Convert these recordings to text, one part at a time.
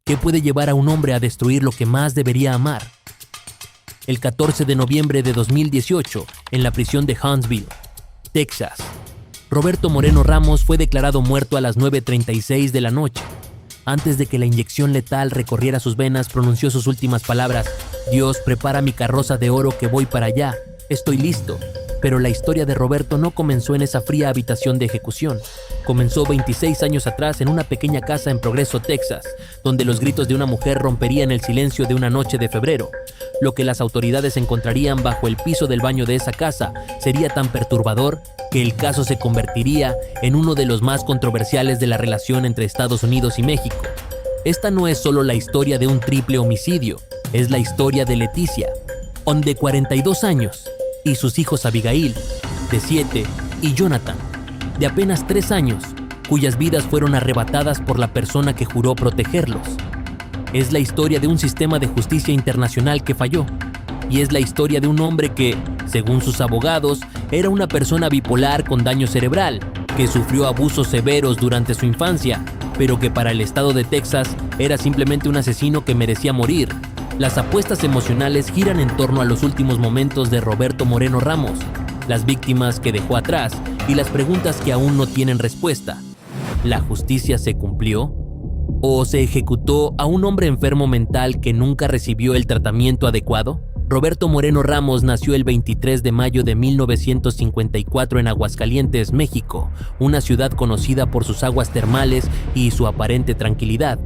¿Qué puede llevar a un hombre a destruir lo que más debería amar? El 14 de noviembre de 2018, en la prisión de Huntsville, Texas, Roberto Moreno Ramos fue declarado muerto a las 9:36 de la noche. Antes de que la inyección letal recorriera sus venas, pronunció sus últimas palabras: «Dios, prepara mi carroza de oro que voy para allá. Estoy listo». Pero la historia de Roberto no comenzó en esa fría habitación de ejecución. Comenzó 26 años atrás en una pequeña casa en Progreso, Texas, donde los gritos de una mujer romperían el silencio de una noche de febrero. Lo que las autoridades encontrarían bajo el piso del baño de esa casa sería tan perturbador que el caso se convertiría en uno de los más controversiales de la relación entre Estados Unidos y México. Esta no es solo la historia de un triple homicidio, es la historia de Leticia, de 42 años, y sus hijos Abigail, de 7, y Jonathan, de apenas 3 años, cuyas vidas fueron arrebatadas por la persona que juró protegerlos. Es la historia de un sistema de justicia internacional que falló, y es la historia de un hombre que, según sus abogados, era una persona bipolar con daño cerebral, que sufrió abusos severos durante su infancia, pero que para el estado de Texas era simplemente un asesino que merecía morir. Las apuestas emocionales giran en torno a los últimos momentos de Roberto Moreno Ramos, las víctimas que dejó atrás y las preguntas que aún no tienen respuesta. ¿La justicia se cumplió? ¿O se ejecutó a un hombre enfermo mental que nunca recibió el tratamiento adecuado? Roberto Moreno Ramos nació el 23 de mayo de 1954 en Aguascalientes, México, una ciudad conocida por sus aguas termales y su aparente tranquilidad.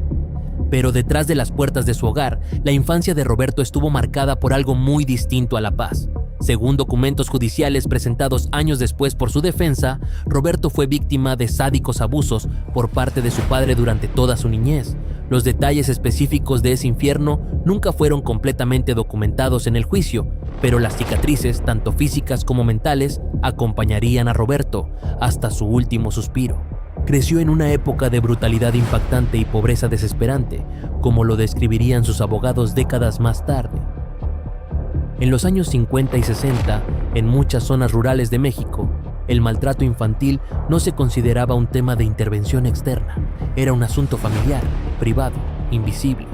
Pero detrás de las puertas de su hogar, la infancia de Roberto estuvo marcada por algo muy distinto a la paz. Según documentos judiciales presentados años después por su defensa, Roberto fue víctima de sádicos abusos por parte de su padre durante toda su niñez. Los detalles específicos de ese infierno nunca fueron completamente documentados en el juicio, pero las cicatrices, tanto físicas como mentales, acompañarían a Roberto hasta su último suspiro. Creció en una época de brutalidad impactante y pobreza desesperante, como lo describirían sus abogados décadas más tarde. En los años 50 y 60, en muchas zonas rurales de México, el maltrato infantil no se consideraba un tema de intervención externa. Era un asunto familiar, privado, invisible.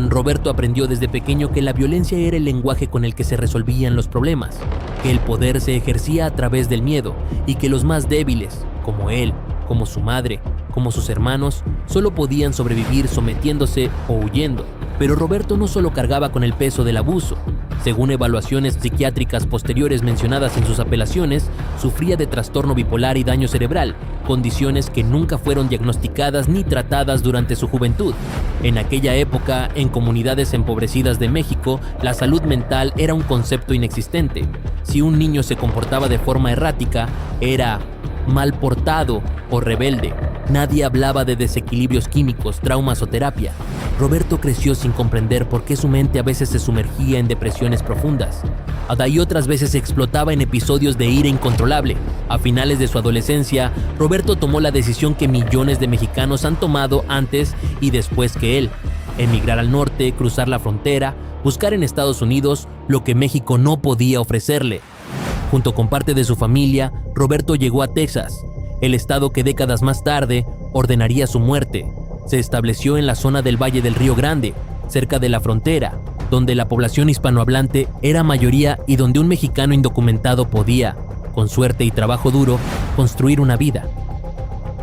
Roberto aprendió desde pequeño que la violencia era el lenguaje con el que se resolvían los problemas, que el poder se ejercía a través del miedo y que los más débiles, como él, como su madre, como sus hermanos, solo podían sobrevivir sometiéndose o huyendo. Pero Roberto no solo cargaba con el peso del abuso. Según evaluaciones psiquiátricas posteriores mencionadas en sus apelaciones, sufría de trastorno bipolar y daño cerebral, condiciones que nunca fueron diagnosticadas ni tratadas durante su juventud. En aquella época, en comunidades empobrecidas de México, la salud mental era un concepto inexistente. Si un niño se comportaba de forma errática, era mal portado o rebelde. Nadie hablaba de desequilibrios químicos, traumas o terapia. Roberto creció sin comprender por qué su mente a veces se sumergía en depresiones profundas. Y otras veces explotaba en episodios de ira incontrolable. A finales de su adolescencia, Roberto tomó la decisión que millones de mexicanos han tomado antes y después que él: emigrar al norte, cruzar la frontera, buscar en Estados Unidos lo que México no podía ofrecerle. Junto con parte de su familia, Roberto llegó a Texas, el estado que décadas más tarde ordenaría su muerte. Se estableció en la zona del Valle del Río Grande, cerca de la frontera, donde la población hispanohablante era mayoría y donde un mexicano indocumentado podía, con suerte y trabajo duro, construir una vida.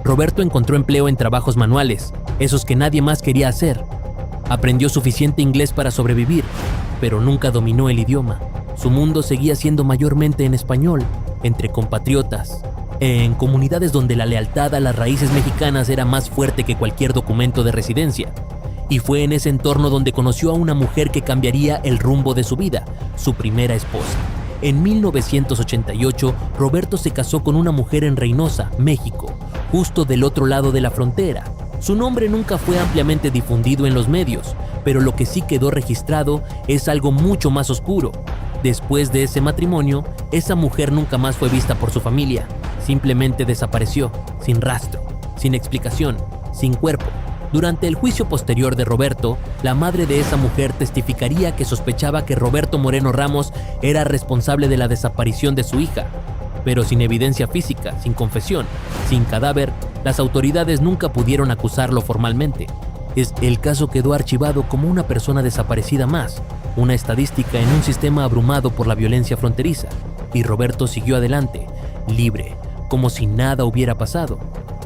Roberto encontró empleo en trabajos manuales, esos que nadie más quería hacer. Aprendió suficiente inglés para sobrevivir, pero nunca dominó el idioma. Su mundo seguía siendo mayormente en español, entre compatriotas, en comunidades donde la lealtad a las raíces mexicanas era más fuerte que cualquier documento de residencia. Y fue en ese entorno donde conoció a una mujer que cambiaría el rumbo de su vida, su primera esposa. En 1988, Roberto se casó con una mujer en Reynosa, México, justo del otro lado de la frontera. Su nombre nunca fue ampliamente difundido en los medios, pero lo que sí quedó registrado es algo mucho más oscuro. Después de ese matrimonio, esa mujer nunca más fue vista por su familia. Simplemente desapareció, sin rastro, sin explicación, sin cuerpo. Durante el juicio posterior de Roberto, la madre de esa mujer testificaría que sospechaba que Roberto Moreno Ramos era responsable de la desaparición de su hija. Pero sin evidencia física, sin confesión, sin cadáver, las autoridades nunca pudieron acusarlo formalmente. El caso quedó archivado como una persona desaparecida más, una estadística en un sistema abrumado por la violencia fronteriza, y Roberto siguió adelante, libre, como si nada hubiera pasado.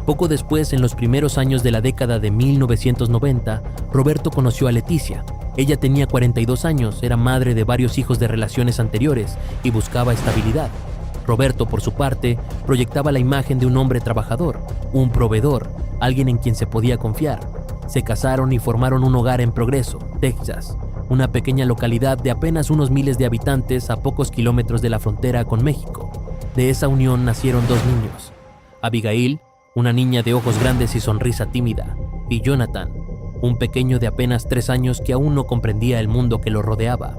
Poco después, en los primeros años de la década de 1990, Roberto conoció a Leticia. Ella tenía 42 años, era madre de varios hijos de relaciones anteriores y buscaba estabilidad. Roberto, por su parte, proyectaba la imagen de un hombre trabajador, un proveedor, alguien en quien se podía confiar. Se casaron y formaron un hogar en Progreso, Texas, una pequeña localidad de apenas unos miles de habitantes a pocos kilómetros de la frontera con México. De esa unión nacieron 2 niños, Abigail, una niña de ojos grandes y sonrisa tímida, y Jonathan, un pequeño de apenas 3 años que aún no comprendía el mundo que lo rodeaba.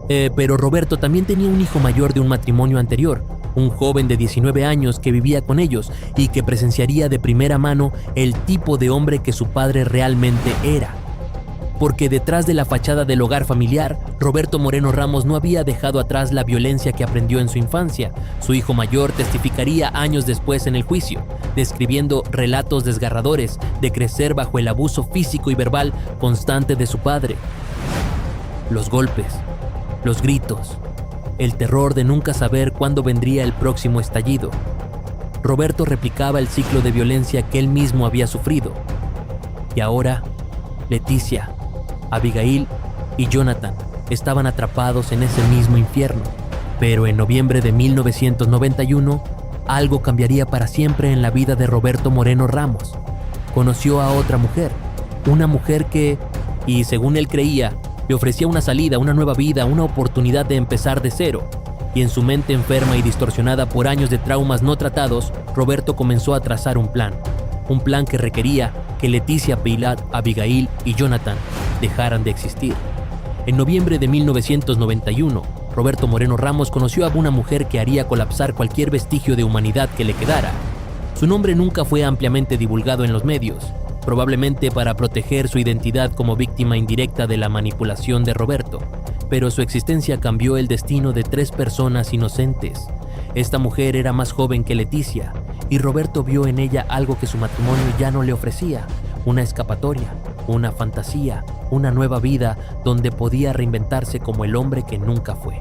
Pero Roberto también tenía un hijo mayor de un matrimonio anterior, un joven de 19 años que vivía con ellos y que presenciaría de primera mano el tipo de hombre que su padre realmente era. Porque detrás de la fachada del hogar familiar, Roberto Moreno Ramos no había dejado atrás la violencia que aprendió en su infancia. Su hijo mayor testificaría años después en el juicio, describiendo relatos desgarradores de crecer bajo el abuso físico y verbal constante de su padre. Los golpes, los gritos, el terror de nunca saber cuándo vendría el próximo estallido. Roberto replicaba el ciclo de violencia que él mismo había sufrido. Y ahora, Leticia, Abigail y Jonathan estaban atrapados en ese mismo infierno. Pero en noviembre de 1991, algo cambiaría para siempre en la vida de Roberto Moreno Ramos. Conoció a otra mujer, una mujer que, y según él creía, le ofrecía una salida, una nueva vida, una oportunidad de empezar de cero. Y en su mente enferma y distorsionada por años de traumas no tratados, Roberto comenzó a trazar un plan que requería que Leticia, Pilar, Abigail y Jonathan dejaran de existir. En noviembre de 1991, Roberto Moreno Ramos conoció a una mujer que haría colapsar cualquier vestigio de humanidad que le quedara. Su nombre nunca fue ampliamente divulgado en los medios, probablemente para proteger su identidad como víctima indirecta de la manipulación de Roberto, pero su existencia cambió el destino de 3 personas inocentes. Esta mujer era más joven que Leticia, y Roberto vio en ella algo que su matrimonio ya no le ofrecía: una escapatoria, una fantasía, una nueva vida donde podía reinventarse como el hombre que nunca fue.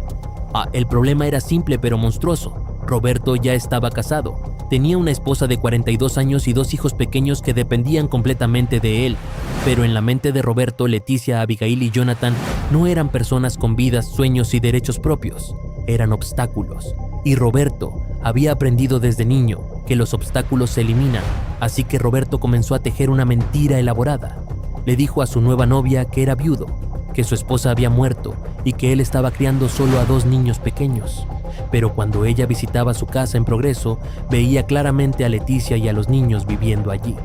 El problema era simple pero monstruoso. Roberto ya estaba casado, tenía una esposa de 42 años y 2 hijos pequeños que dependían completamente de él. Pero en la mente de Roberto, Leticia, Abigail y Jonathan no eran personas con vidas, sueños y derechos propios, eran obstáculos. Y Roberto había aprendido desde niño que los obstáculos se eliminan, así que Roberto comenzó a tejer una mentira elaborada. Le dijo a su nueva novia que era viudo, que su esposa había muerto y que él estaba criando solo a 2 niños pequeños. Pero cuando ella visitaba su casa en Progreso, veía claramente a Leticia y a los niños viviendo allí.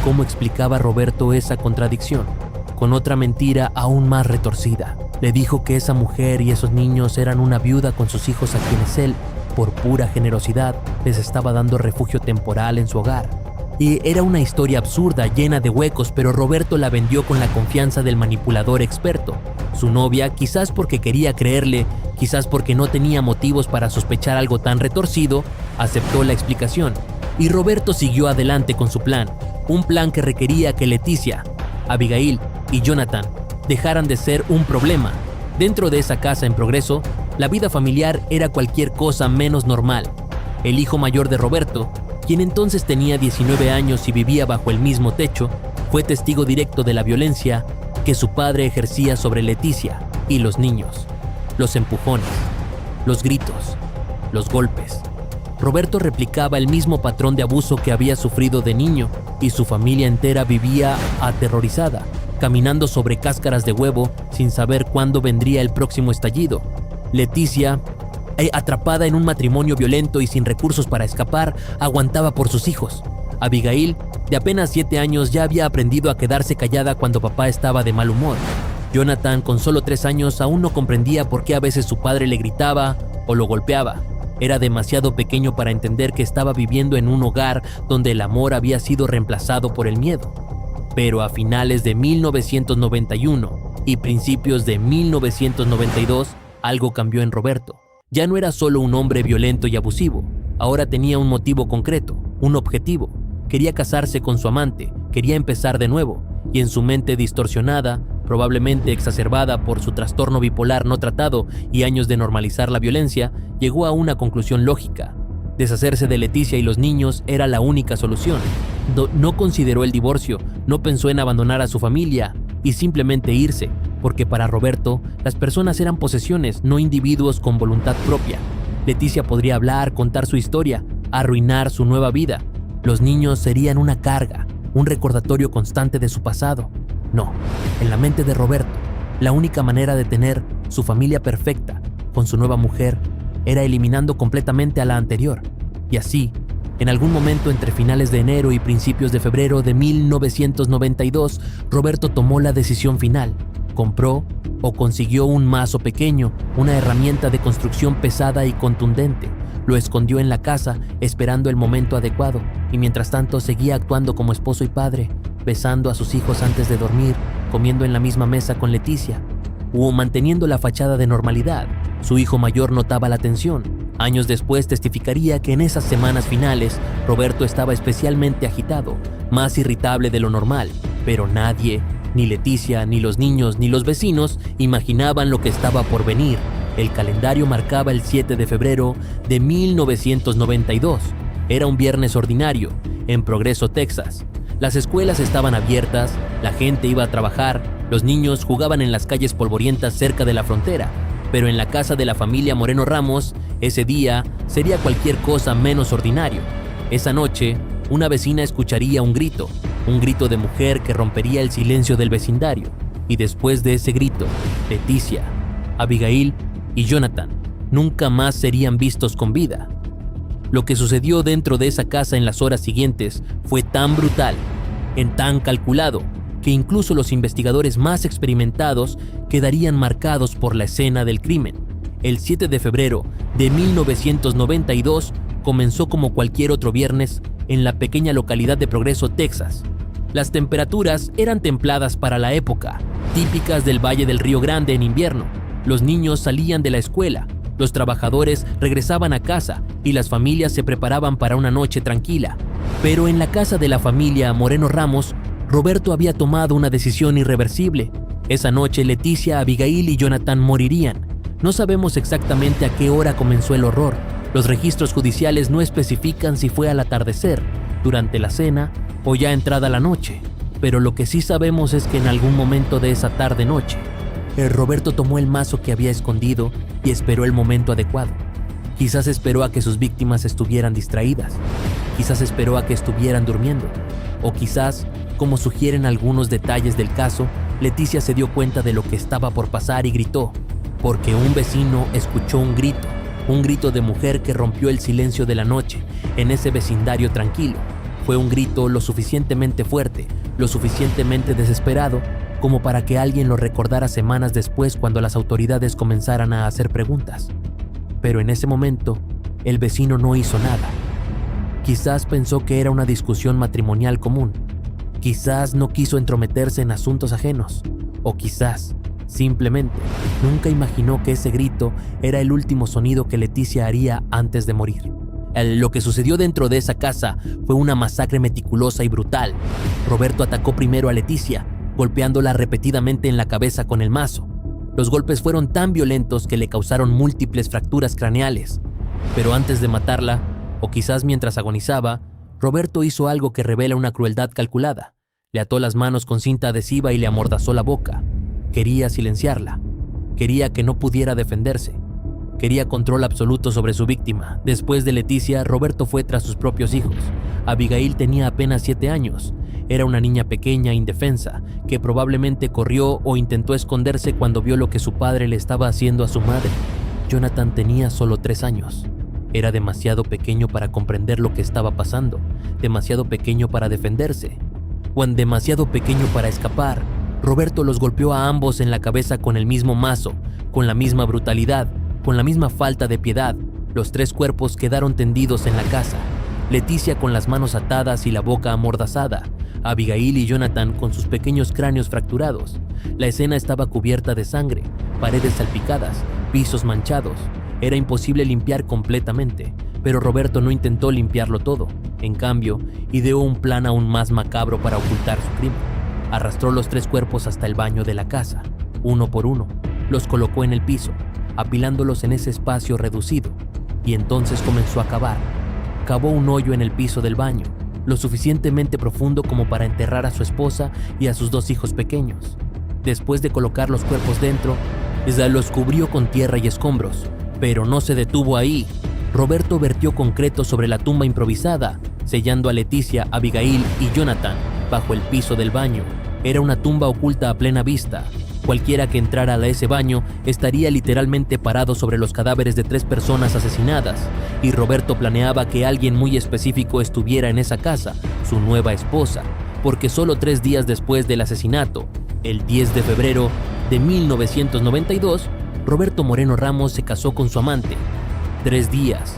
¿Cómo explicaba Roberto esa contradicción? Con otra mentira aún más retorcida. Le dijo que esa mujer y esos niños eran una viuda con sus hijos a quienes él, por pura generosidad, les estaba dando refugio temporal en su hogar. Y era una historia absurda, llena de huecos, pero Roberto la vendió con la confianza del manipulador experto. Su novia, quizás porque quería creerle, quizás porque no tenía motivos para sospechar algo tan retorcido, aceptó la explicación. Y Roberto siguió adelante con su plan, un plan que requería que Leticia, Abigail y Jonathan dejaran de ser un problema. Dentro de esa casa en Progreso, la vida familiar era cualquier cosa menos normal. El hijo mayor de Roberto, quien entonces tenía 19 años y vivía bajo el mismo techo, fue testigo directo de la violencia que su padre ejercía sobre Leticia y los niños. Los empujones, los gritos, los golpes. Roberto replicaba el mismo patrón de abuso que había sufrido de niño, y su familia entera vivía aterrorizada, caminando sobre cáscaras de huevo sin saber cuándo vendría el próximo estallido. Leticia, atrapada en un matrimonio violento y sin recursos para escapar, aguantaba por sus hijos. Abigail, de apenas 7 años, ya había aprendido a quedarse callada cuando papá estaba de mal humor. Jonathan, con solo 3 años, aún no comprendía por qué a veces su padre le gritaba o lo golpeaba. Era demasiado pequeño para entender que estaba viviendo en un hogar donde el amor había sido reemplazado por el miedo. Pero a finales de 1991 y principios de 1992, algo cambió en Roberto. Ya no era solo un hombre violento y abusivo, ahora tenía un motivo concreto, un objetivo. Quería casarse con su amante, Quería empezar de nuevo, y en su mente distorsionada, probablemente exacerbada por su trastorno bipolar no tratado y años de normalizar la violencia, llegó a una conclusión lógica. Deshacerse de Leticia y los niños era la única solución. No consideró el divorcio, no pensó en abandonar a su familia y simplemente irse, porque para Roberto las personas eran posesiones, no individuos con voluntad propia. Leticia podría hablar, contar su historia, arruinar su nueva vida. Los niños serían una carga, un recordatorio constante de su pasado. No, en la mente de Roberto, la única manera de tener su familia perfecta con su nueva mujer era eliminando completamente a la anterior. Y así, en algún momento entre finales de enero y principios de febrero de 1992, Roberto tomó la decisión final. Compró o consiguió un mazo pequeño, una herramienta de construcción pesada y contundente. Lo escondió en la casa, esperando el momento adecuado, y mientras tanto seguía actuando como esposo y padre, besando a sus hijos antes de dormir, comiendo en la misma mesa con Leticia, o manteniendo la fachada de normalidad. Su hijo mayor notaba la tensión. Años después testificaría que en esas semanas finales, Roberto estaba especialmente agitado, más irritable de lo normal, pero nadie, ni Leticia, ni los niños, ni los vecinos, imaginaban lo que estaba por venir. El calendario marcaba el 7 de febrero de 1992. Era un viernes ordinario, en Progreso, Texas. Las escuelas estaban abiertas, la gente iba a trabajar, los niños jugaban en las calles polvorientas cerca de la frontera, pero en la casa de la familia Moreno Ramos, ese día sería cualquier cosa menos ordinario. Esa noche, una vecina escucharía un grito de mujer que rompería el silencio del vecindario, y después de ese grito, Leticia, Abigail y Jonathan nunca más serían vistos con vida. Lo que sucedió dentro de esa casa en las horas siguientes fue tan brutal, tan calculado, que incluso los investigadores más experimentados quedarían marcados por la escena del crimen. El 7 de febrero de 1992 comenzó como cualquier otro viernes en la pequeña localidad de Progreso, Texas. Las temperaturas eran templadas para la época, típicas del Valle del Río Grande en invierno. Los niños salían de la escuela, los trabajadores regresaban a casa y las familias se preparaban para una noche tranquila. Pero en la casa de la familia Moreno Ramos, Roberto había tomado una decisión irreversible. Esa noche Leticia, Abigail y Jonathan morirían. No sabemos exactamente a qué hora comenzó el horror. Los registros judiciales no especifican si fue al atardecer, durante la cena o ya entrada la noche. Pero lo que sí sabemos es que en algún momento de esa tarde-noche, Roberto tomó el mazo que había escondido y esperó el momento adecuado. Quizás esperó a que sus víctimas estuvieran distraídas. Quizás esperó a que estuvieran durmiendo. O quizás, como sugieren algunos detalles del caso, Leticia se dio cuenta de lo que estaba por pasar y gritó, porque un vecino escuchó un grito de mujer que rompió el silencio de la noche en ese vecindario tranquilo. Fue un grito lo suficientemente fuerte, lo suficientemente desesperado, como para que alguien lo recordara semanas después cuando las autoridades comenzaran a hacer preguntas. Pero en ese momento, el vecino no hizo nada. Quizás pensó que era una discusión matrimonial común. Quizás no quiso entrometerse en asuntos ajenos. O quizás, simplemente, nunca imaginó que ese grito era el último sonido que Leticia haría antes de morir. Lo que sucedió dentro de esa casa fue una masacre meticulosa y brutal. Roberto atacó primero a Leticia, golpeándola repetidamente en la cabeza con el mazo. Los golpes fueron tan violentos que le causaron múltiples fracturas craneales. Pero antes de matarla, o quizás mientras agonizaba, Roberto hizo algo que revela una crueldad calculada. Le ató las manos con cinta adhesiva y le amordazó la boca. Quería silenciarla. Quería que no pudiera defenderse. Quería control absoluto sobre su víctima. Después de Leticia, Roberto fue tras sus propios hijos. Abigail tenía apenas 7 años. Era una niña pequeña, indefensa, que probablemente corrió o intentó esconderse cuando vio lo que su padre le estaba haciendo a su madre. Jonathan tenía solo 3 años. Era demasiado pequeño para comprender lo que estaba pasando, demasiado pequeño para defenderse, o demasiado pequeño para escapar. Roberto los golpeó a ambos en la cabeza con el mismo mazo, con la misma brutalidad, con la misma falta de piedad. Los 3 cuerpos quedaron tendidos en la casa. Leticia con las manos atadas y la boca amordazada. Abigail y Jonathan con sus pequeños cráneos fracturados. La escena estaba cubierta de sangre, paredes salpicadas, pisos manchados. Era imposible limpiar completamente, pero Roberto no intentó limpiarlo todo. En cambio, ideó un plan aún más macabro para ocultar su crimen. Arrastró los 3 cuerpos hasta el baño de la casa, uno por uno, los colocó en el piso, apilándolos en ese espacio reducido, y entonces comenzó a cavar. Cavó un hoyo en el piso del baño, lo suficientemente profundo como para enterrar a su esposa y a sus 2 hijos pequeños. Después de colocar los cuerpos dentro, los cubrió con tierra y escombros, pero no se detuvo ahí. Roberto vertió concreto sobre la tumba improvisada, sellando a Leticia, Abigail y Jonathan bajo el piso del baño. Era una tumba oculta a plena vista. Cualquiera que entrara a ese baño estaría literalmente parado sobre los cadáveres de 3 personas asesinadas, y Roberto planeaba que alguien muy específico estuviera en esa casa, su nueva esposa, porque solo 3 días después del asesinato, el 10 de febrero de 1992, Roberto Moreno Ramos se casó con su amante. 3 días,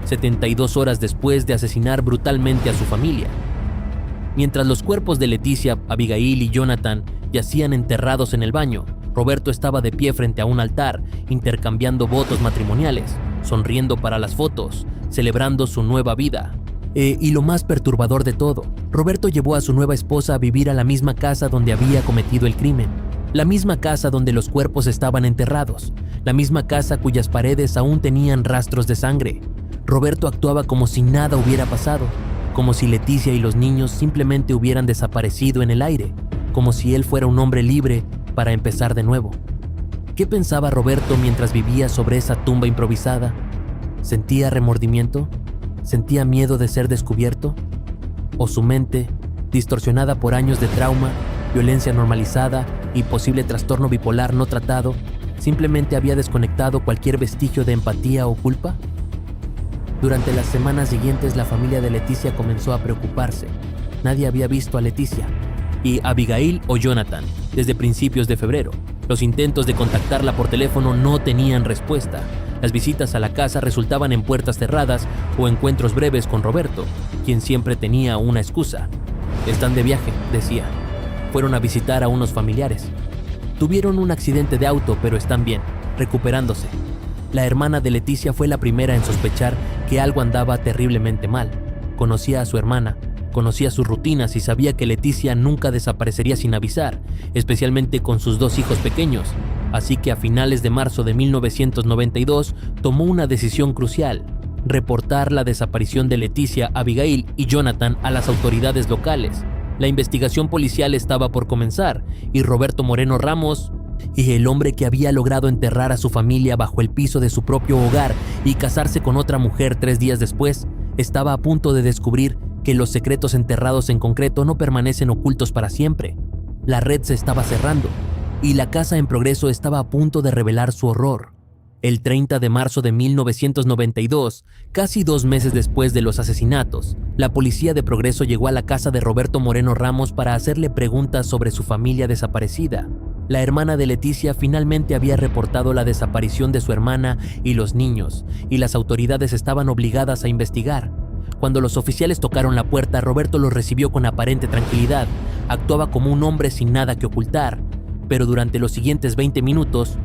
72 horas después de asesinar brutalmente a su familia. Mientras los cuerpos de Leticia, Abigail y Jonathan yacían enterrados en el baño, Roberto estaba de pie frente a un altar, intercambiando votos matrimoniales, sonriendo para las fotos, celebrando su nueva vida. Y lo más perturbador de todo, Roberto llevó a su nueva esposa a vivir a la misma casa donde había cometido el crimen, la misma casa donde los cuerpos estaban enterrados, la misma casa cuyas paredes aún tenían rastros de sangre. Roberto actuaba como si nada hubiera pasado, como si Leticia y los niños simplemente hubieran desaparecido en el aire, como si él fuera un hombre libre para empezar de nuevo. ¿Qué pensaba Roberto mientras vivía sobre esa tumba improvisada? ¿Sentía remordimiento? ¿Sentía miedo de ser descubierto? ¿O su mente, distorsionada por años de trauma, violencia normalizada y posible trastorno bipolar no tratado, simplemente había desconectado cualquier vestigio de empatía o culpa? Durante las semanas siguientes, la familia de Leticia comenzó a preocuparse. Nadie había visto a Leticia y Abigail o Jonathan desde principios de febrero. Los intentos de contactarla por teléfono no tenían respuesta. Las visitas a la casa resultaban en puertas cerradas o encuentros breves con Roberto, quien siempre tenía una excusa. Están de viaje, decía. Fueron a visitar a unos familiares. Tuvieron un accidente de auto, pero están bien, recuperándose. La hermana de Leticia fue la primera en sospechar que algo andaba terriblemente mal. Conocía a su hermana, conocía sus rutinas y sabía que Leticia nunca desaparecería sin avisar, especialmente con sus 2 hijos pequeños. Así que a finales de marzo de 1992 tomó una decisión crucial: reportar la desaparición de Leticia, Abigail y Jonathan a las autoridades locales. La investigación policial estaba por comenzar y Roberto Moreno Ramos, y el hombre que había logrado enterrar a su familia bajo el piso de su propio hogar y casarse con otra mujer 3 días después, estaba a punto de descubrir que los secretos enterrados en concreto no permanecen ocultos para siempre. La red se estaba cerrando y la casa en progreso estaba a punto de revelar su horror. El 30 de marzo de 1992, casi 2 meses después de los asesinatos, la policía de Progreso llegó a la casa de Roberto Moreno Ramos para hacerle preguntas sobre su familia desaparecida. La hermana de Leticia finalmente había reportado la desaparición de su hermana y los niños, y las autoridades estaban obligadas a investigar. Cuando los oficiales tocaron la puerta, Roberto los recibió con aparente tranquilidad. Actuaba como un hombre sin nada que ocultar, pero durante los siguientes 20 minutos,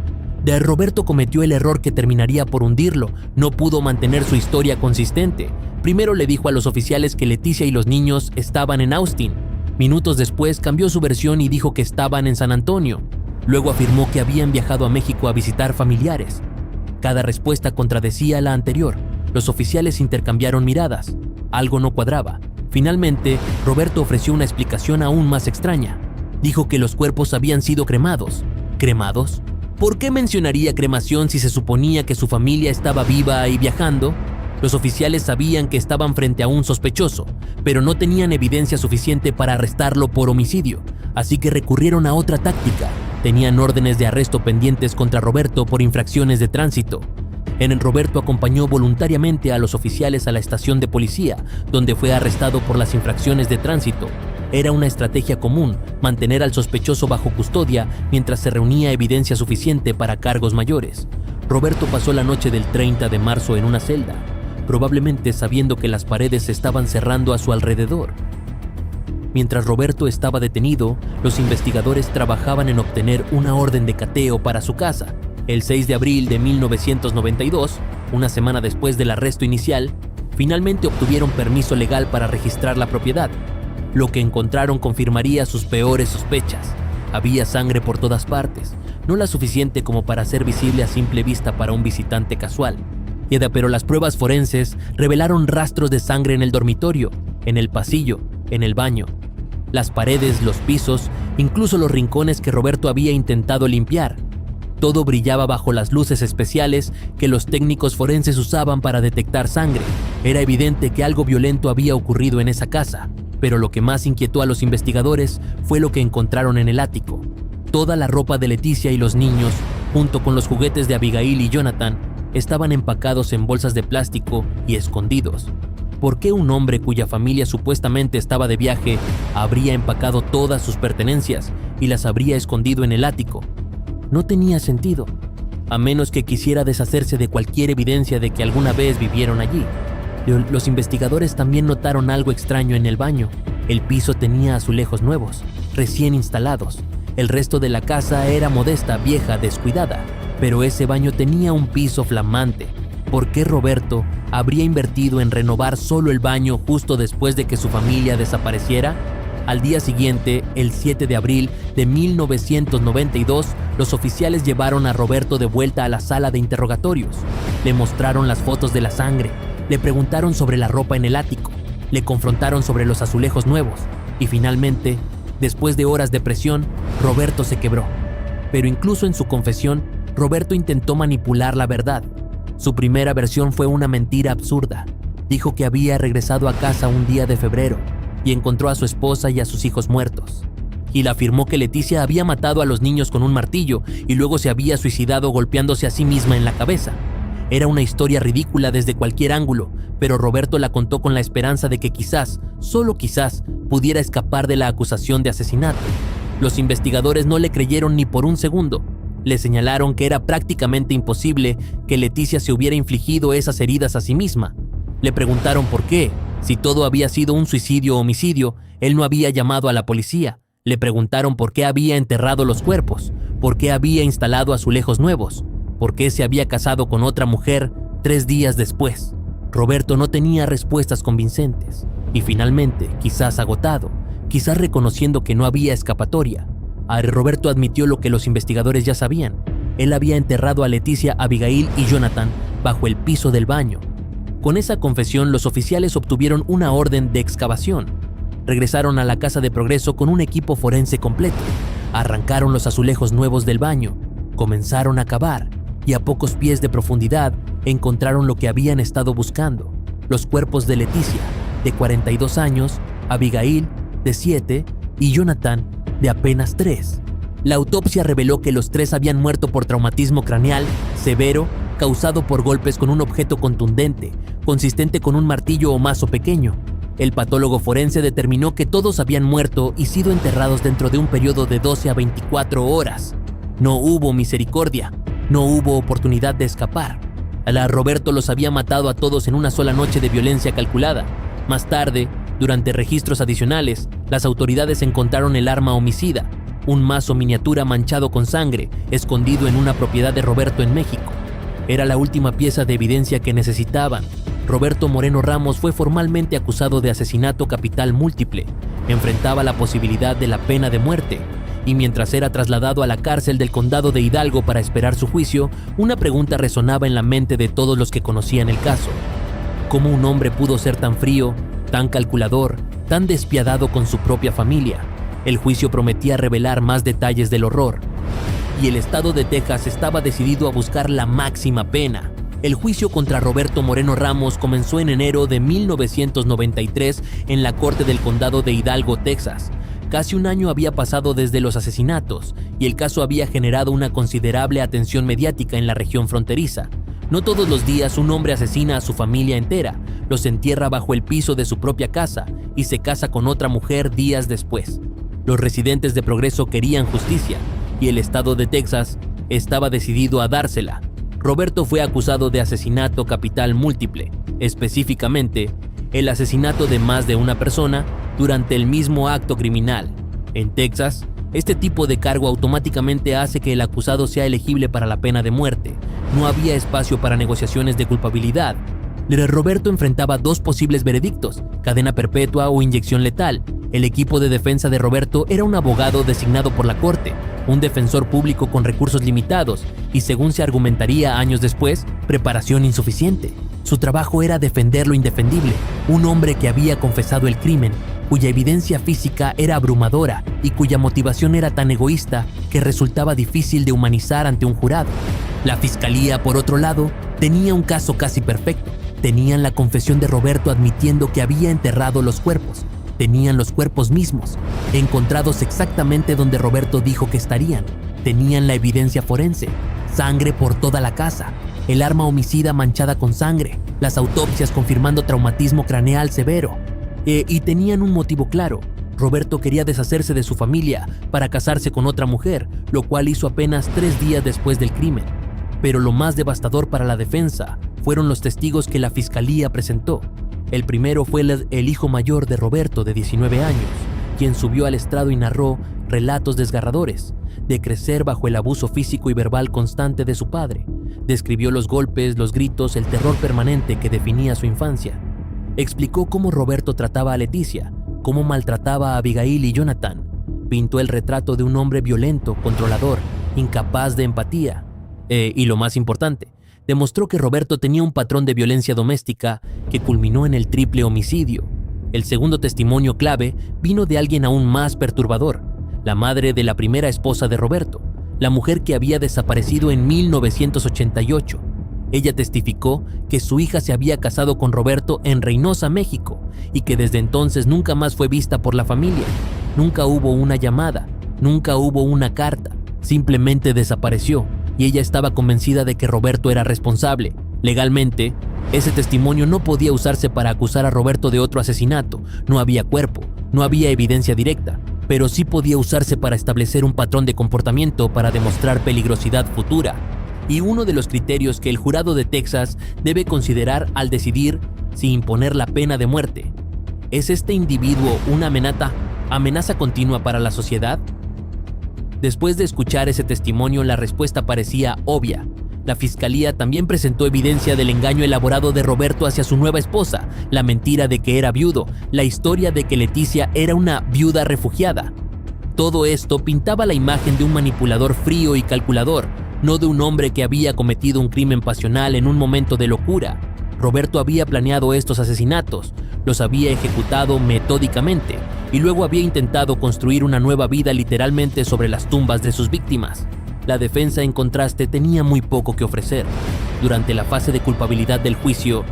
Roberto cometió el error que terminaría por hundirlo. No pudo mantener su historia consistente. Primero le dijo a los oficiales que Leticia y los niños estaban en Austin. Minutos después cambió su versión y dijo que estaban en San Antonio. Luego afirmó que habían viajado a México a visitar familiares. Cada respuesta contradecía a la anterior. Los oficiales intercambiaron miradas. Algo no cuadraba. Finalmente, Roberto ofreció una explicación aún más extraña. Dijo que los cuerpos habían sido cremados. ¿Cremados? ¿Por qué mencionaría cremación si se suponía que su familia estaba viva y viajando? Los oficiales sabían que estaban frente a un sospechoso, pero no tenían evidencia suficiente para arrestarlo por homicidio, así que recurrieron a otra táctica. Tenían órdenes de arresto pendientes contra Roberto por infracciones de tránsito. Roberto acompañó voluntariamente a los oficiales a la estación de policía, donde fue arrestado por las infracciones de tránsito. Era una estrategia común, mantener al sospechoso bajo custodia mientras se reunía evidencia suficiente para cargos mayores. Roberto pasó la noche del 30 de marzo en una celda, probablemente sabiendo que las paredes se estaban cerrando a su alrededor. Mientras Roberto estaba detenido, los investigadores trabajaban en obtener una orden de cateo para su casa. El 6 de abril de 1992, una semana después del arresto inicial, Finalmente obtuvieron permiso legal para registrar la propiedad. Lo que encontraron confirmaría sus peores sospechas. Había sangre por todas partes, no la suficiente como para ser visible a simple vista para un visitante casual. Pero las pruebas forenses revelaron rastros de sangre en el dormitorio, en el pasillo, en el baño. Las paredes, los pisos, incluso los rincones que Roberto había intentado limpiar. Todo brillaba bajo las luces especiales que los técnicos forenses usaban para detectar sangre. Era evidente que algo violento había ocurrido en esa casa, pero lo que más inquietó a los investigadores fue lo que encontraron en el ático. Toda la ropa de Leticia y los niños, junto con los juguetes de Abigail y Jonathan, estaban empacados en bolsas de plástico y escondidos. ¿Por qué un hombre cuya familia supuestamente estaba de viaje habría empacado todas sus pertenencias y las habría escondido en el ático? No tenía sentido, a menos que quisiera deshacerse de cualquier evidencia de que alguna vez vivieron allí. Los investigadores también notaron algo extraño en el baño. El piso tenía azulejos nuevos, recién instalados. El resto de la casa era modesta, vieja, descuidada, pero ese baño tenía un piso flamante. ¿Por qué Roberto habría invertido en renovar solo el baño justo después de que su familia desapareciera? Al día siguiente, el 7 de abril de 1992, los oficiales llevaron a Roberto de vuelta a la sala de interrogatorios. Le mostraron las fotos de la sangre, le preguntaron sobre la ropa en el ático, le confrontaron sobre los azulejos nuevos y finalmente, después de horas de presión, Roberto se quebró. Pero incluso en su confesión, Roberto intentó manipular la verdad. Su primera versión fue una mentira absurda. Dijo que había regresado a casa un día de febrero y encontró a su esposa y a sus hijos muertos. Y afirmó que Leticia había matado a los niños con un martillo y luego se había suicidado golpeándose a sí misma en la cabeza. Era una historia ridícula desde cualquier ángulo, pero Roberto la contó con la esperanza de que quizás, solo quizás, pudiera escapar de la acusación de asesinato. Los investigadores no le creyeron ni por un segundo. Le señalaron que era prácticamente imposible que Leticia se hubiera infligido esas heridas a sí misma. Le preguntaron por qué. Si todo había sido un suicidio o homicidio, él no había llamado a la policía. Le preguntaron por qué había enterrado los cuerpos, por qué había instalado azulejos nuevos, por qué se había casado con otra mujer 3 días después. Roberto no tenía respuestas convincentes. Y finalmente, quizás agotado, quizás reconociendo que no había escapatoria, Roberto admitió lo que los investigadores ya sabían. Él había enterrado a Leticia, Abigail y Jonathan bajo el piso del baño. Con esa confesión, los oficiales obtuvieron una orden de excavación. Regresaron a la casa de Progreso con un equipo forense completo. Arrancaron los azulejos nuevos del baño, comenzaron a cavar y a pocos pies de profundidad encontraron lo que habían estado buscando: los cuerpos de Leticia, de 42 años, Abigail, de 7 y Jonathan, de apenas 3. La autopsia reveló que los 3 habían muerto por traumatismo craneal severo causado por golpes con un objeto contundente, consistente con un martillo o mazo pequeño. El patólogo forense determinó que todos habían muerto y sido enterrados dentro de un periodo de 12 a 24 horas. No hubo misericordia, no hubo oportunidad de escapar. Roberto los había matado a todos en una sola noche de violencia calculada. Más tarde, durante registros adicionales, las autoridades encontraron el arma homicida, un mazo miniatura manchado con sangre, escondido en una propiedad de Roberto en México. Era la última pieza de evidencia que necesitaban. Roberto Moreno Ramos fue formalmente acusado de asesinato capital múltiple. Enfrentaba la posibilidad de la pena de muerte. Y mientras era trasladado a la cárcel del condado de Hidalgo para esperar su juicio, una pregunta resonaba en la mente de todos los que conocían el caso. ¿Cómo un hombre pudo ser tan frío, tan calculador, tan despiadado con su propia familia? El juicio prometía revelar más detalles del horror. Y el estado de Texas estaba decidido a buscar la máxima pena. El juicio contra Roberto Moreno Ramos comenzó en enero de 1993 en la corte del condado de Hidalgo, Texas. Casi un año había pasado desde los asesinatos y el caso había generado una considerable atención mediática en la región fronteriza. No todos los días un hombre asesina a su familia entera, los entierra bajo el piso de su propia casa y se casa con otra mujer días después. Los residentes de Progreso querían justicia y el estado de Texas estaba decidido a dársela. Roberto fue acusado de asesinato capital múltiple, específicamente el asesinato de más de una persona durante el mismo acto criminal. En Texas, este tipo de cargo automáticamente hace que el acusado sea elegible para la pena de muerte. No había espacio para negociaciones de culpabilidad. Roberto enfrentaba dos posibles veredictos: cadena perpetua o inyección letal. El equipo de defensa de Roberto era un abogado designado por la corte, un defensor público con recursos limitados y, según se argumentaría años después, preparación insuficiente. Su trabajo era defender lo indefendible, un hombre que había confesado el crimen, cuya evidencia física era abrumadora y cuya motivación era tan egoísta que resultaba difícil de humanizar ante un jurado. La fiscalía, por otro lado, tenía un caso casi perfecto. Tenían la confesión de Roberto admitiendo que había enterrado los cuerpos. Tenían los cuerpos mismos, encontrados exactamente donde Roberto dijo que estarían. Tenían la evidencia forense, sangre por toda la casa, el arma homicida manchada con sangre, las autopsias confirmando traumatismo craneal severo. Y tenían un motivo claro: Roberto quería deshacerse de su familia para casarse con otra mujer, lo cual hizo apenas 3 días después del crimen. Pero lo más devastador para la defensa fueron los testigos que la fiscalía presentó. El primero fue el hijo mayor de Roberto, de 19 años, quien subió al estrado y narró relatos desgarradores de crecer bajo el abuso físico y verbal constante de su padre. Describió los golpes, los gritos, el terror permanente que definía su infancia. Explicó cómo Roberto trataba a Leticia, cómo maltrataba a Abigail y Jonathan. Pintó el retrato de un hombre violento, controlador, incapaz de empatía. Y lo más importante, demostró que Roberto tenía un patrón de violencia doméstica que culminó en el triple homicidio. El segundo testimonio clave vino de alguien aún más perturbador: la madre de la primera esposa de Roberto, la mujer que había desaparecido en 1988. Ella testificó que su hija se había casado con Roberto en Reynosa, México, y que desde entonces nunca más fue vista por la familia. Nunca hubo una llamada, nunca hubo una carta, simplemente desapareció, y ella estaba convencida de que Roberto era responsable. Legalmente, ese testimonio no podía usarse para acusar a Roberto de otro asesinato. No había cuerpo, no había evidencia directa, pero sí podía usarse para establecer un patrón de comportamiento para demostrar peligrosidad futura. Y uno de los criterios que el jurado de Texas debe considerar al decidir si imponer la pena de muerte: ¿es este individuo una amenaza continua para la sociedad? Después de escuchar ese testimonio, la respuesta parecía obvia. La fiscalía también presentó evidencia del engaño elaborado de Roberto hacia su nueva esposa, la mentira de que era viudo, la historia de que Leticia era una viuda refugiada. Todo esto pintaba la imagen de un manipulador frío y calculador, no de un hombre que había cometido un crimen pasional en un momento de locura. Roberto había planeado estos asesinatos, los había ejecutado metódicamente y luego había intentado construir una nueva vida literalmente sobre las tumbas de sus víctimas. La defensa, en contraste, tenía muy poco que ofrecer. Durante la fase de culpabilidad del juicio,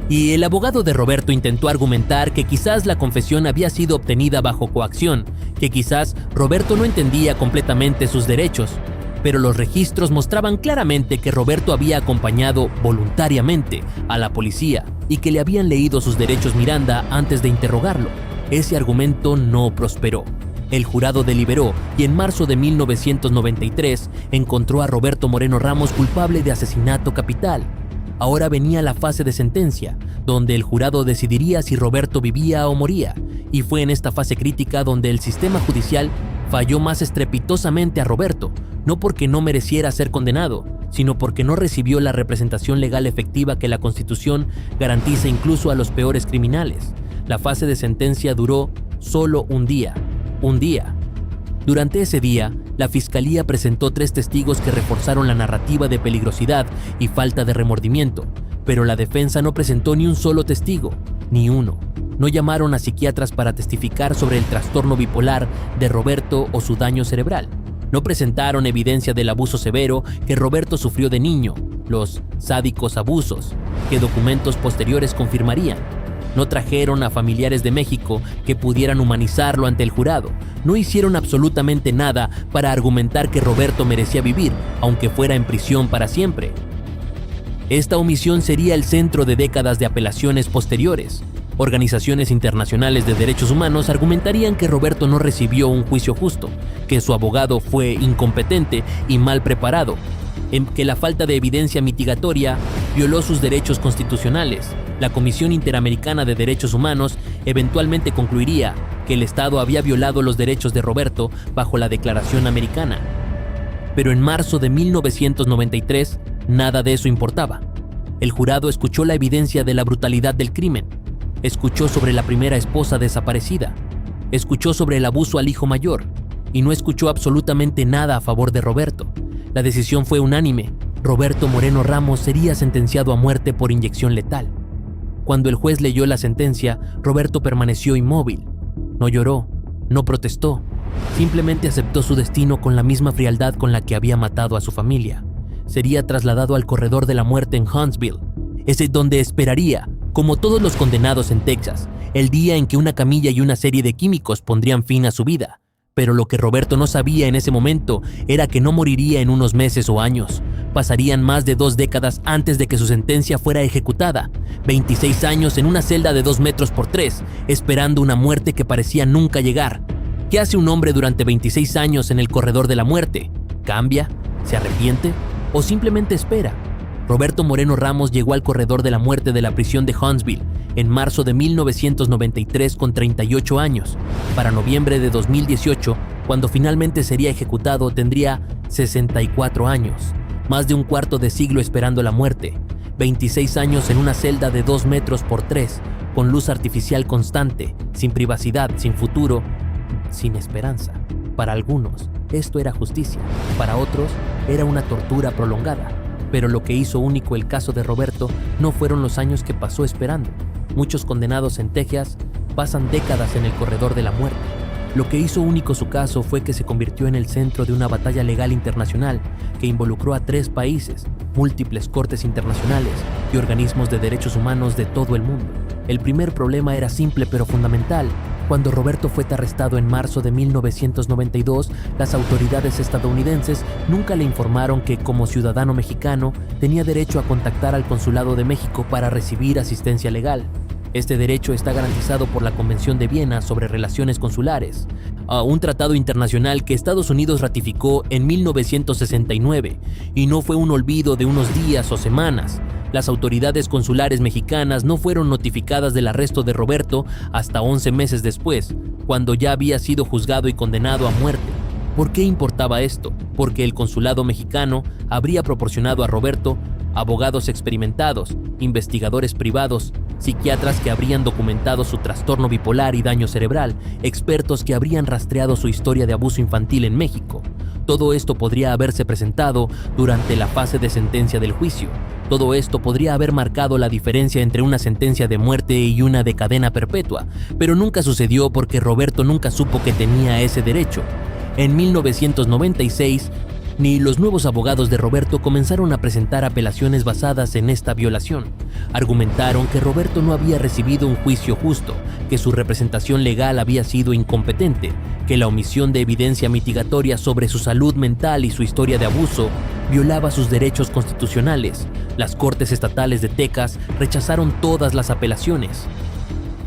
y el abogado de Roberto intentó argumentar que quizás la confesión había sido obtenida bajo coacción, que quizás Roberto no entendía completamente sus derechos, pero los registros mostraban claramente que Roberto había acompañado voluntariamente a la policía y que le habían leído sus derechos Miranda antes de interrogarlo. Ese argumento no prosperó. El jurado deliberó y en marzo de 1993 encontró a Roberto Moreno Ramos culpable de asesinato capital. Ahora venía la fase de sentencia, donde el jurado decidiría si Roberto vivía o moría, y fue en esta fase crítica donde el sistema judicial falló más estrepitosamente a Roberto, no porque no mereciera ser condenado, sino porque no recibió la representación legal efectiva que la Constitución garantiza incluso a los peores criminales. La fase de sentencia duró solo un día. Durante ese día, la fiscalía presentó 3 testigos que reforzaron la narrativa de peligrosidad y falta de remordimiento, pero la defensa no presentó ni un solo testigo, ni uno. No llamaron a psiquiatras para testificar sobre el trastorno bipolar de Roberto o su daño cerebral. No presentaron evidencia del abuso severo que Roberto sufrió de niño, los sádicos abusos que documentos posteriores confirmarían. No trajeron a familiares de México que pudieran humanizarlo ante el jurado. No hicieron absolutamente nada para argumentar que Roberto merecía vivir, aunque fuera en prisión para siempre. Esta omisión sería el centro de décadas de apelaciones posteriores. Organizaciones internacionales de derechos humanos argumentarían que Roberto no recibió un juicio justo, que su abogado fue incompetente y mal preparado, que la falta de evidencia mitigatoria violó sus derechos constitucionales. La Comisión Interamericana de Derechos Humanos eventualmente concluiría que el Estado había violado los derechos de Roberto bajo la Declaración Americana. Pero en marzo de 1993, nada de eso importaba. El jurado escuchó la evidencia de la brutalidad del crimen, escuchó sobre la primera esposa desaparecida, escuchó sobre el abuso al hijo mayor y no escuchó absolutamente nada a favor de Roberto. La decisión fue unánime. Roberto Moreno Ramos sería sentenciado a muerte por inyección letal. Cuando el juez leyó la sentencia, Roberto permaneció inmóvil. No lloró, no protestó, simplemente aceptó su destino con la misma frialdad con la que había matado a su familia. Sería trasladado al corredor de la muerte en Huntsville, ese donde esperaría, como todos los condenados en Texas, el día en que una camilla y una serie de químicos pondrían fin a su vida. Pero lo que Roberto no sabía en ese momento era que no moriría en unos meses o años. Pasarían más de 2 décadas antes de que su sentencia fuera ejecutada. 26 años en una celda de 2 metros por 3, esperando una muerte que parecía nunca llegar. ¿Qué hace un hombre durante 26 años en el corredor de la muerte? ¿Cambia? ¿Se arrepiente? ¿O simplemente espera? Roberto Moreno Ramos llegó al corredor de la muerte de la prisión de Huntsville en marzo de 1993 con 38 años. Para noviembre de 2018, cuando finalmente sería ejecutado, tendría 64 años. Más de un cuarto de siglo esperando la muerte. 26 años en una celda de 2 metros por 3, con luz artificial constante, sin privacidad, sin futuro, sin esperanza. Para algunos, esto era justicia. Para otros, era una tortura prolongada. Pero lo que hizo único el caso de Roberto no fueron los años que pasó esperando. Muchos condenados en Texas pasan décadas en el corredor de la muerte. Lo que hizo único su caso fue que se convirtió en el centro de una batalla legal internacional que involucró a 3 países, múltiples cortes internacionales y organismos de derechos humanos de todo el mundo. El primer problema era simple pero fundamental. Cuando Roberto fue arrestado en marzo de 1992, las autoridades estadounidenses nunca le informaron que, como ciudadano mexicano, tenía derecho a contactar al Consulado de México para recibir asistencia legal. Este derecho está garantizado por la Convención de Viena sobre Relaciones Consulares, un tratado internacional que Estados Unidos ratificó en 1969, y no fue un olvido de unos días o semanas. Las autoridades consulares mexicanas no fueron notificadas del arresto de Roberto hasta 11 meses después, cuando ya había sido juzgado y condenado a muerte. ¿Por qué importaba esto? Porque el consulado mexicano habría proporcionado a Roberto abogados experimentados, investigadores privados, psiquiatras que habrían documentado su trastorno bipolar y daño cerebral, expertos que habrían rastreado su historia de abuso infantil en México. Todo esto podría haberse presentado durante la fase de sentencia del juicio. Todo esto podría haber marcado la diferencia entre una sentencia de muerte y una de cadena perpetua, pero nunca sucedió porque Roberto nunca supo que tenía ese derecho. En 1996, ni los nuevos abogados de Roberto comenzaron a presentar apelaciones basadas en esta violación. Argumentaron que Roberto no había recibido un juicio justo, que su representación legal había sido incompetente, que la omisión de evidencia mitigatoria sobre su salud mental y su historia de abuso violaba sus derechos constitucionales. Las cortes estatales de Texas rechazaron todas las apelaciones.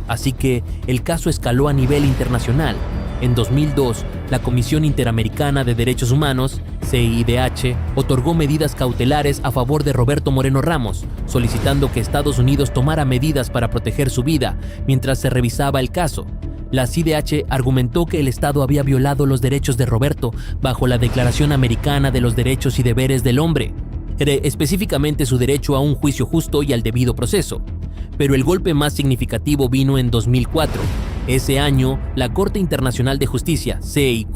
Así que el caso escaló a nivel internacional. En 2002, la Comisión Interamericana de Derechos Humanos, CIDH, otorgó medidas cautelares a favor de Roberto Moreno Ramos, solicitando que Estados Unidos tomara medidas para proteger su vida mientras se revisaba el caso. La CIDH argumentó que el Estado había violado los derechos de Roberto bajo la Declaración Americana de los Derechos y Deberes del Hombre, específicamente su derecho a un juicio justo y al debido proceso. Pero el golpe más significativo vino en 2004. Ese año, la Corte Internacional de Justicia, CIJ,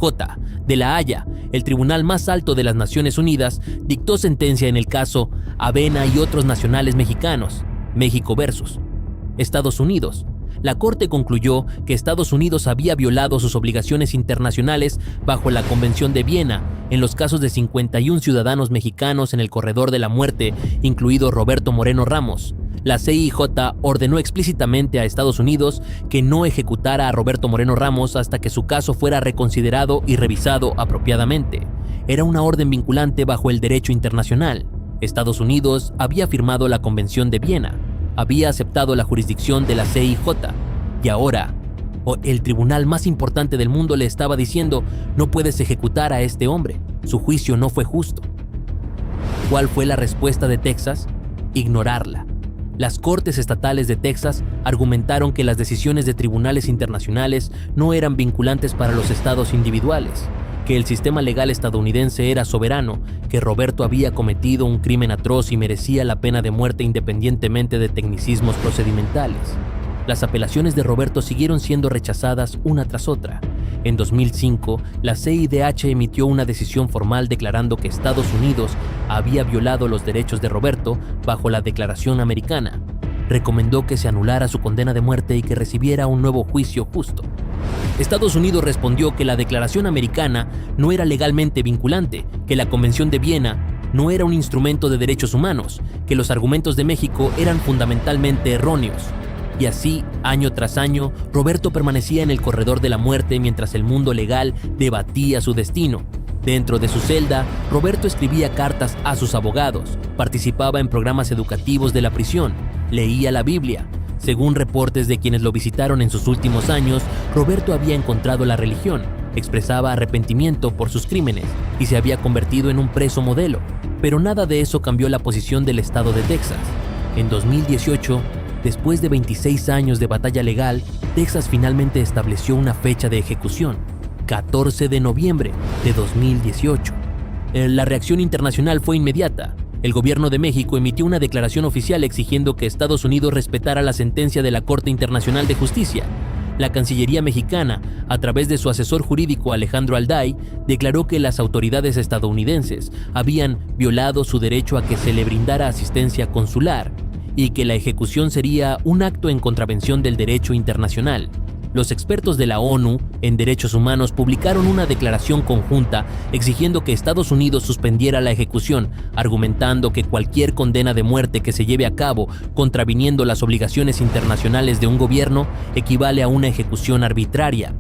de La Haya, el tribunal más alto de las Naciones Unidas, dictó sentencia en el caso Avena y otros nacionales mexicanos, México versus Estados Unidos. La Corte concluyó que Estados Unidos había violado sus obligaciones internacionales bajo la Convención de Viena en los casos de 51 ciudadanos mexicanos en el corredor de la muerte, incluido Roberto Moreno Ramos. La CIJ ordenó explícitamente a Estados Unidos que no ejecutara a Roberto Moreno Ramos hasta que su caso fuera reconsiderado y revisado apropiadamente. Era una orden vinculante bajo el derecho internacional. Estados Unidos había firmado la Convención de Viena, había aceptado la jurisdicción de la CIJ, y ahora el tribunal más importante del mundo le estaba diciendo: no puedes ejecutar a este hombre, su juicio no fue justo. ¿Cuál fue la respuesta de Texas? Ignorarla. Las cortes estatales de Texas argumentaron que las decisiones de tribunales internacionales no eran vinculantes para los estados individuales. que el sistema legal estadounidense era soberano, que Roberto había cometido un crimen atroz y merecía la pena de muerte independientemente de tecnicismos procedimentales. Las apelaciones de Roberto siguieron siendo rechazadas una tras otra. En 2005, la CIDH emitió una decisión formal declarando que Estados Unidos había violado los derechos de Roberto bajo la Declaración Americana. Recomendó que se anulara su condena de muerte y que recibiera un nuevo juicio justo. Estados Unidos respondió que la Declaración Americana no era legalmente vinculante, que la Convención de Viena no era un instrumento de derechos humanos, que los argumentos de México eran fundamentalmente erróneos. Y así, año tras año, Roberto permanecía en el corredor de la muerte mientras el mundo legal debatía su destino. Dentro de su celda, Roberto escribía cartas a sus abogados, participaba en programas educativos de la prisión, leía la Biblia. Según reportes de quienes lo visitaron en sus últimos años, Roberto había encontrado la religión, expresaba arrepentimiento por sus crímenes y se había convertido en un preso modelo. Pero nada de eso cambió la posición del estado de Texas. En 2018, después de 26 años de batalla legal, Texas finalmente estableció una fecha de ejecución, 14 de noviembre de 2018. La reacción internacional fue inmediata. El gobierno de México emitió una declaración oficial exigiendo que Estados Unidos respetara la sentencia de la Corte Internacional de Justicia. La Cancillería mexicana, a través de su asesor jurídico Alejandro Alday, declaró que las autoridades estadounidenses habían violado su derecho a que se le brindara asistencia consular y que la ejecución sería un acto en contravención del derecho internacional. Los expertos de la ONU en derechos humanos publicaron una declaración conjunta exigiendo que Estados Unidos suspendiera la ejecución, argumentando que cualquier condena de muerte que se lleve a cabo contraviniendo las obligaciones internacionales de un gobierno equivale a una ejecución arbitraria.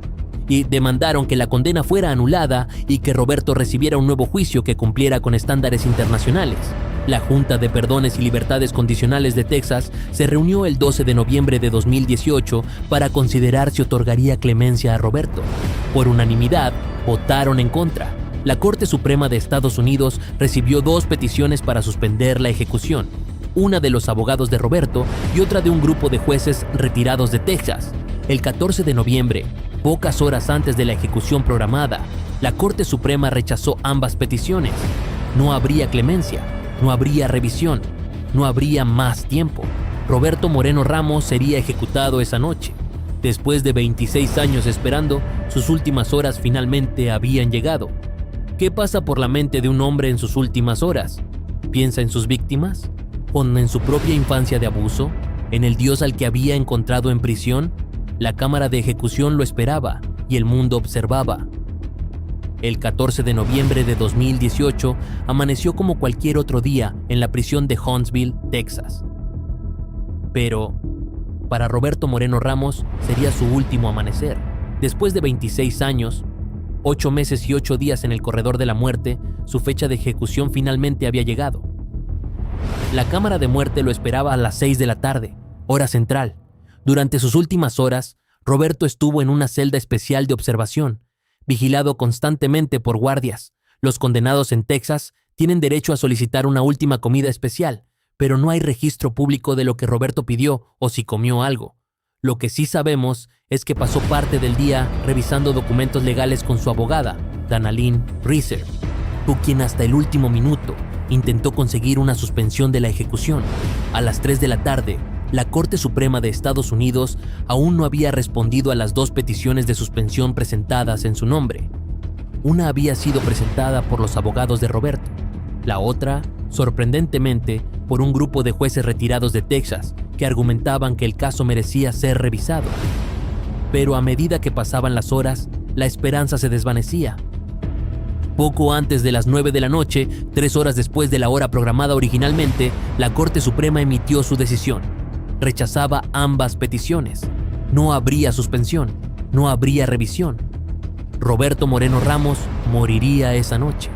Y demandaron que la condena fuera anulada y que Roberto recibiera un nuevo juicio que cumpliera con estándares internacionales. La Junta de Perdones y Libertades Condicionales de Texas se reunió el 12 de noviembre de 2018 para considerar si otorgaría clemencia a Roberto. Por unanimidad, votaron en contra. La Corte Suprema de Estados Unidos recibió 2 peticiones para suspender la ejecución, una de los abogados de Roberto y otra de un grupo de jueces retirados de Texas. El 14 de noviembre, pocas horas antes de la ejecución programada, la Corte Suprema rechazó ambas peticiones. No habría clemencia. No habría revisión, no habría más tiempo. Roberto Moreno Ramos sería ejecutado esa noche. Después de 26 años esperando, sus últimas horas finalmente habían llegado. ¿Qué pasa por la mente de un hombre en sus últimas horas? ¿Piensa en sus víctimas? ¿O en su propia infancia de abuso? ¿En el Dios al que había encontrado en prisión? La cámara de ejecución lo esperaba y el mundo observaba. El 14 de noviembre de 2018 amaneció como cualquier otro día en la prisión de Huntsville, Texas. Pero para Roberto Moreno Ramos sería su último amanecer. Después de 26 años, 8 meses y 8 días en el corredor de la muerte, su fecha de ejecución finalmente había llegado. La cámara de muerte lo esperaba a las 6 de la tarde, hora central. Durante sus últimas horas, Roberto estuvo en una celda especial de observación, vigilado constantemente por guardias. Los condenados en Texas tienen derecho a solicitar una última comida especial, pero no hay registro público de lo que Roberto pidió o si comió algo. Lo que sí sabemos es que pasó parte del día revisando documentos legales con su abogada, Danalyn Reeser, quien hasta el último minuto intentó conseguir una suspensión de la ejecución. A las 3 de la tarde, la Corte Suprema de Estados Unidos aún no había respondido a las 2 peticiones de suspensión presentadas en su nombre. Una había sido presentada por los abogados de Roberto, la otra, sorprendentemente, por un grupo de jueces retirados de Texas que argumentaban que el caso merecía ser revisado. Pero a medida que pasaban las horas, la esperanza se desvanecía. Poco antes de las 9 de la noche, 3 horas después de la hora programada originalmente, la Corte Suprema emitió su decisión. Rechazaba ambas peticiones. No habría suspensión, no habría revisión. Roberto Moreno Ramos moriría esa noche.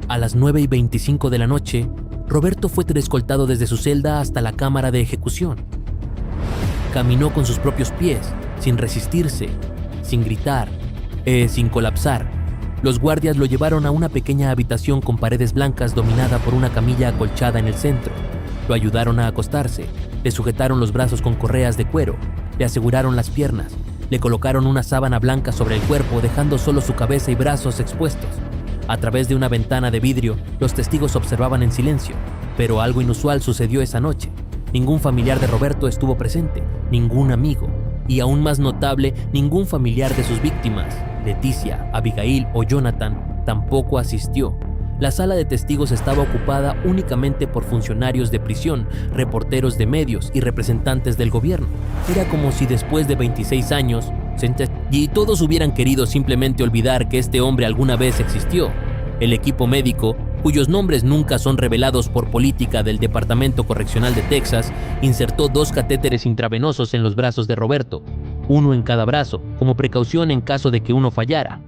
A las 9:25 de la noche, Roberto fue escoltado desde su celda hasta la cámara de ejecución. Caminó con sus propios pies, sin resistirse, sin gritar, sin colapsar. Los guardias lo llevaron a una pequeña habitación con paredes blancas dominada por una camilla acolchada en el centro. Lo ayudaron a acostarse, le sujetaron los brazos con correas de cuero, le aseguraron las piernas, Le colocaron una sábana blanca sobre el cuerpo, dejando solo su cabeza y brazos expuestos. A través de una ventana de vidrio, los testigos observaban en silencio, pero algo inusual sucedió esa noche. Ningún familiar de Roberto estuvo presente, ningún amigo, y aún más notable, ningún familiar de sus víctimas, Leticia, Abigail o Jonathan, tampoco asistió. La sala de testigos estaba ocupada únicamente por funcionarios de prisión, reporteros de medios y representantes del gobierno. Era como si después de 26 años, y todos hubieran querido simplemente olvidar que este hombre alguna vez existió. El equipo médico, cuyos nombres nunca son revelados por política del Departamento Correccional de Texas, insertó 2 catéteres intravenosos en los brazos de Roberto, uno en cada brazo, como precaución en caso de que uno fallara.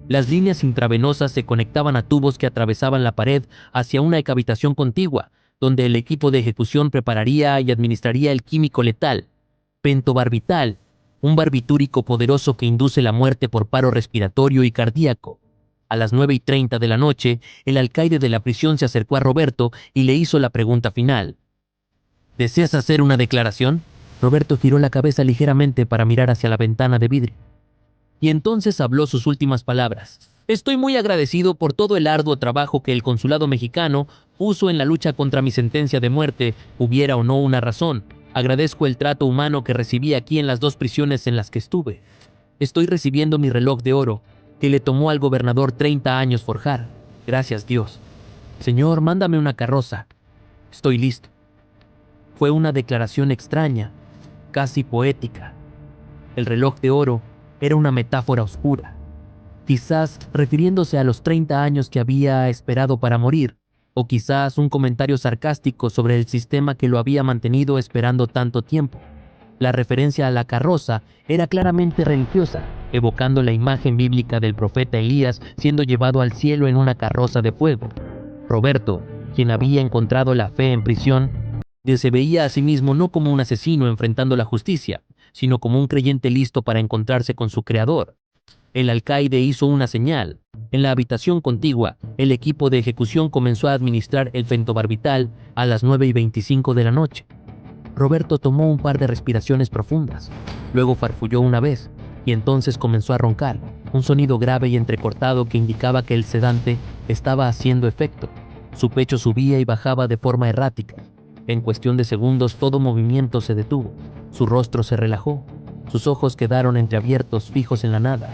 Las líneas intravenosas se conectaban a tubos que atravesaban la pared hacia una habitación contigua, donde el equipo de ejecución prepararía y administraría el químico letal, pentobarbital, un barbitúrico poderoso que induce la muerte por paro respiratorio y cardíaco. A las 9:30 de la noche, el alcaide de la prisión se acercó a Roberto y le hizo la pregunta final. ¿Deseas hacer una declaración? Roberto giró la cabeza ligeramente para mirar hacia la ventana de vidrio. Y entonces habló sus últimas palabras. Estoy muy agradecido por todo el arduo trabajo que el consulado mexicano puso en la lucha contra mi sentencia de muerte, hubiera o no una razón. Agradezco el trato humano que recibí aquí en las 2 prisiones en las que estuve. Estoy recibiendo mi reloj de oro, que le tomó al gobernador 30 años forjar. Gracias, Dios. Señor, mándame una carroza. Estoy listo. Fue una declaración extraña, casi poética. El reloj de oro era una metáfora oscura, quizás refiriéndose a los 30 años que había esperado para morir, o quizás un comentario sarcástico sobre el sistema que lo había mantenido esperando tanto tiempo. La referencia a la carroza era claramente religiosa, evocando la imagen bíblica del profeta Elías siendo llevado al cielo en una carroza de fuego. Roberto, quien había encontrado la fe en prisión, se veía a sí mismo no como un asesino enfrentando la justicia, sino como un creyente listo para encontrarse con su creador. El alcaide hizo una señal. En la habitación contigua, el equipo de ejecución comenzó a administrar el pentobarbital a las 9:25 de la noche. Roberto tomó un par de respiraciones profundas, luego farfulló una vez, y entonces comenzó a roncar, un sonido grave y entrecortado que indicaba que el sedante estaba haciendo efecto. Su pecho subía y bajaba de forma errática. En cuestión de segundos todo movimiento se detuvo, su rostro se relajó, sus ojos quedaron entreabiertos, fijos en la nada.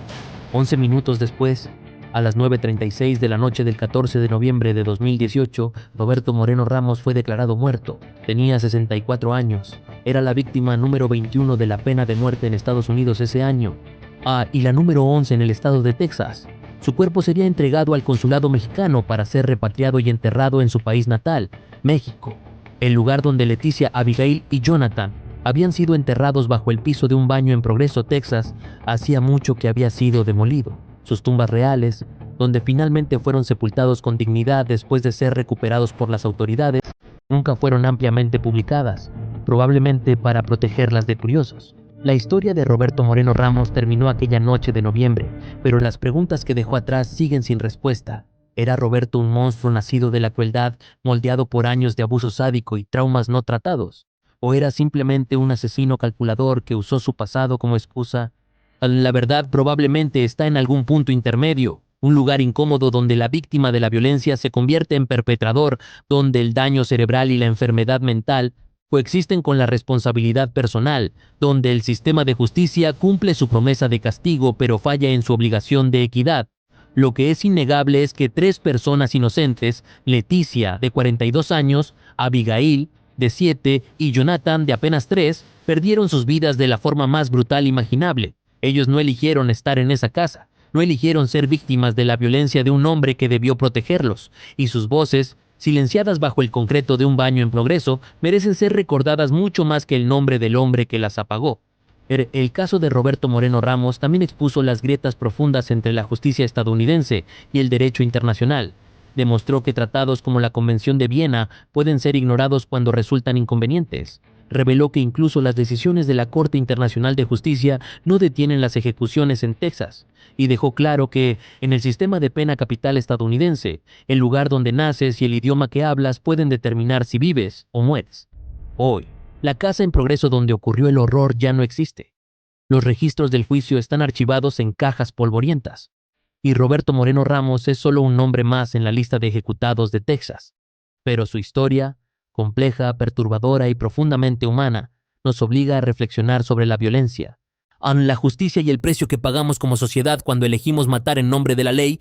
11 minutos después, a las 9:36 de la noche del 14 de noviembre de 2018, Roberto Moreno Ramos fue declarado muerto. Tenía 64 años. Era la víctima número 21 de la pena de muerte en Estados Unidos ese año. Y la número 11 en el estado de Texas. Su cuerpo sería entregado al consulado mexicano para ser repatriado y enterrado en su país natal, México, el lugar donde Leticia, Abigail y Jonathan habían sido enterrados bajo el piso de un baño en Progreso, Texas, hacía mucho que había sido demolido. Sus tumbas reales, donde finalmente fueron sepultados con dignidad después de ser recuperados por las autoridades, nunca fueron ampliamente publicadas, probablemente para protegerlas de curiosos. La historia de Roberto Moreno Ramos terminó aquella noche de noviembre, pero las preguntas que dejó atrás siguen sin respuesta. ¿Era Roberto un monstruo nacido de la crueldad, moldeado por años de abuso sádico y traumas no tratados? ¿O era simplemente un asesino calculador que usó su pasado como excusa? La verdad probablemente está en algún punto intermedio, un lugar incómodo donde la víctima de la violencia se convierte en perpetrador, donde el daño cerebral y la enfermedad mental coexisten con la responsabilidad personal, donde el sistema de justicia cumple su promesa de castigo pero falla en su obligación de equidad. Lo que es innegable es que 3 personas inocentes, Leticia, de 42 años, Abigail, de 7, y Jonathan, de apenas 3, perdieron sus vidas de la forma más brutal imaginable. Ellos no eligieron estar en esa casa, no eligieron ser víctimas de la violencia de un hombre que debió protegerlos, y sus voces, silenciadas bajo el concreto de un baño en Progreso, merecen ser recordadas mucho más que el nombre del hombre que las apagó. El caso de Roberto Moreno Ramos también expuso las grietas profundas entre la justicia estadounidense y el derecho internacional. Demostró que tratados como la Convención de Viena pueden ser ignorados cuando resultan inconvenientes. Reveló que incluso las decisiones de la Corte Internacional de Justicia no detienen las ejecuciones en Texas, y dejó claro que, en el sistema de pena capital estadounidense, el lugar donde naces y el idioma que hablas pueden determinar si vives o mueres. Hoy, la casa en Progreso donde ocurrió el horror ya no existe. Los registros del juicio están archivados en cajas polvorientas, y Roberto Moreno Ramos es solo un nombre más en la lista de ejecutados de Texas. Pero su historia, compleja, perturbadora y profundamente humana, nos obliga a reflexionar sobre la violencia, la justicia y el precio que pagamos como sociedad cuando elegimos matar en nombre de la ley,